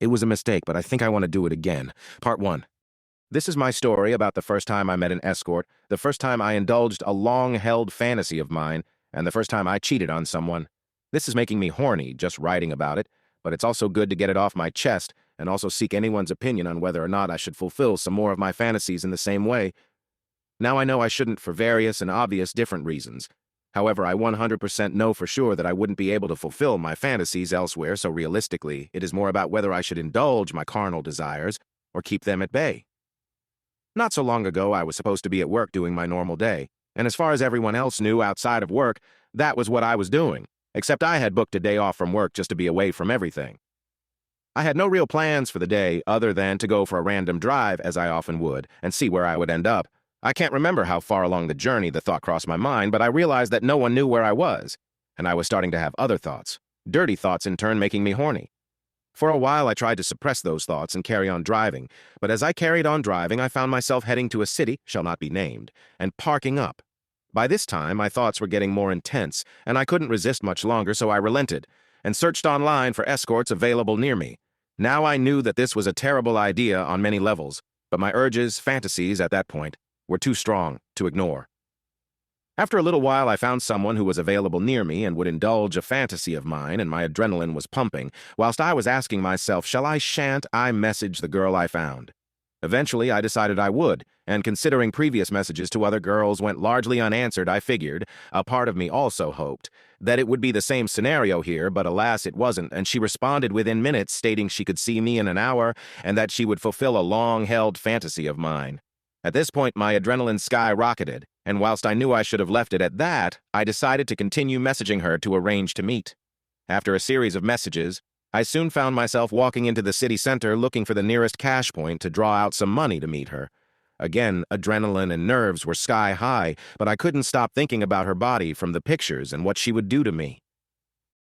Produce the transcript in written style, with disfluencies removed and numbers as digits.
It was a mistake, but I think I want to do it again. Part 1. This is my story about the first time I met an escort, the first time I indulged a long-held fantasy of mine, and the first time I cheated on someone. This is making me horny just writing about it, but it's also good to get it off my chest and also seek anyone's opinion on whether or not I should fulfill some more of my fantasies in the same way. Now I know I shouldn't for various and obvious different reasons. However, I 100% know for sure that I wouldn't be able to fulfill my fantasies elsewhere, so realistically, it is more about whether I should indulge my carnal desires or keep them at bay. Not so long ago, I was supposed to be at work doing my normal day, and as far as everyone else knew outside of work, that was what I was doing, except I had booked a day off from work just to be away from everything. I had no real plans for the day other than to go for a random drive, as I often would, and see where I would end up. I can't remember how far along the journey the thought crossed my mind, but I realized that no one knew where I was, and I was starting to have other thoughts, dirty thoughts in turn making me horny. For a while, I tried to suppress those thoughts and carry on driving, but as I carried on driving, I found myself heading to a city, shall not be named, and parking up. By this time, my thoughts were getting more intense, and I couldn't resist much longer, so I relented, and searched online for escorts available near me. Now I knew that this was a terrible idea on many levels, but my urges, fantasies at that point, were too strong to ignore. After a little while, I found someone who was available near me and would indulge a fantasy of mine, and my adrenaline was pumping, whilst I was asking myself, shan't I message the girl I found? Eventually, I decided I would, and considering previous messages to other girls went largely unanswered, I figured, a part of me also hoped, that it would be the same scenario here, but alas, it wasn't, and she responded within minutes stating she could see me in an hour and that she would fulfill a long-held fantasy of mine. At this point, my adrenaline skyrocketed, and whilst I knew I should have left it at that, I decided to continue messaging her to arrange to meet. After a series of messages, I soon found myself walking into the city center looking for the nearest cash point to draw out some money to meet her. Again, adrenaline and nerves were sky high, but I couldn't stop thinking about her body from the pictures and what she would do to me.